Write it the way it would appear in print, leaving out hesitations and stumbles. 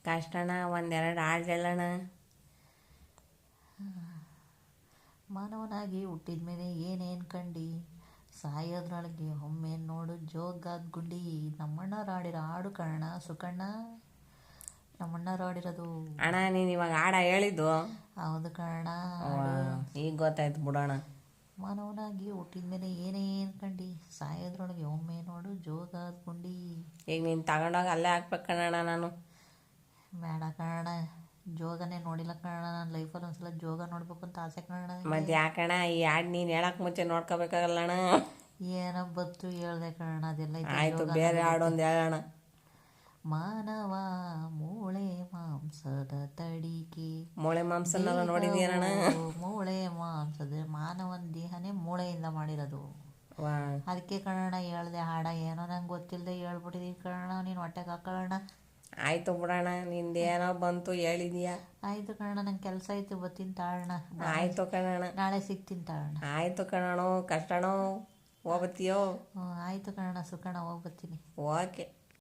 ಕಷ್ಟಣ ಒಂದೆರಡು ಹಾಡು ಹೇಳೋಣ. ಮಾನವನಾಗಿ ಹುಟ್ಟಿದ ಮೇಲೆ ಏನೇನು ಕಂಡು, ಸಾಯೋದ್ರೊಳಗೆ ಒಮ್ಮೆ ನೋಡು ಜೋಗಾದ ಗುಂಡಿ. ನಮ್ಮಣ್ಣವ್ರು ಆಡಿರೋ ಹಾಡು ಕಣ ಸುಕಣ್ಣ, ನಮ್ಮಣ್ಣವ್ರು ಆಡಿರೋದು. ಅಣ್ಣ ನೀನು ಇವಾಗ ಹಾಡ ಹೇಳಿದ್ದು ಹೌದು ಕಣ. ಈಗ ಗೊತ್ತಾಯ್ತು ಬಿಡೋಣ. ಮಾನವನಾಗಿ ಹುಟ್ಟಿದ ಮೇಲೆ ಏನೇನು ಕಂಡು, ಸಾಯೋದ್ರೊಳಗೆ ಒಮ್ಮೆ ನೋಡು ಜೋಗಾದ ಗುಂಡಿ. ಈಗ ನೀನು ತಗೊಂಡೋಗಿ ಅಲ್ಲೇ ಹಾಕ್ಬೇಕು ಕಣಣ್ಣ. ನಾನು ಬೇಡ ಕಣ, ಜೋಗನೇ ನೋಡಿಲ್ಲ ಕಣ. ನನ್ನ ಲೈಫಲ್ಲಿ ಒಂದ್ಸಲ ಜೋಗ ನೋಡ್ಬೇಕು ಅಂತ ಆಸೆ ಕಣ. ಮತ್ತೆ ಯಾಕಣ್ಣ ಈ ಹಾಡು ನೀನು ಹೇಳಕ್ಕೆ ಮುಂಚೆ ನೋಡ್ಕೋಬೇಕಾಗಲ್ಲಣ್ಣ. ಏನೋ ಬತ್ತು ಹೇಳ್ದೆ ಕಣ, ಅದೆಲ್ಲ ಆಯಿತು, ಬೇರೆ ಹಾಡು ಒಂದು ಹೇಳೋಣ. ಮಾನವ ಮೂಳೆ ಮಾಂಸದ ತಡಿಕೆ. ಮೂಳೆ ಮಾಂಸನ ನೋಡಿದ್ಯಾನಣ್ಣ? ಮೂಳೆ ಮಾಂಸದ ಮಾನವನ ದೇಹನೇ ಮೂಳೆಯಿಂದ ಮಾಡಿರೋದು. ಅದಕ್ಕೆ ಕಣ ಹೇಳ್ದೆ ಹಾಡ. ಏನೋ ನಂಗೆ ಗೊತ್ತಿಲ್ಲದೆ ಹೇಳ್ಬಿಟ್ಟಿದೀವಿ ಕಣ, ನೀನು ಹೊಟ್ಟೆಗೆ ಹಾಕೊಳ್ಳೋಣ. ಆಯಿತು ಬಿಡೋಣ, ನಿಂದೇನೋ ಬಂತು ಹೇಳಿದೀಯಾ. ಆಯಿತು ಕಣ, ನಂಗೆ ಕೆಲಸ ಐತೆ, ಬರ್ತೀನಿ ತಾಳೋಣ. ಆಯಿತು ಕಣಣ್ಣ, ನಾಳೆ ಸಿಗ್ತೀನಿ ತಾಳೋಣ. ಆಯಿತು ಕಣೋ, ಕಷ್ಟಣೋ, ಹೋಗ್ಬತ್ತೀಯೋ? ಆಯಿತು ಕಣ ಸುಕಣ, ಹೋಗ್ಬರ್ತೀನಿ. ಓಕೆ.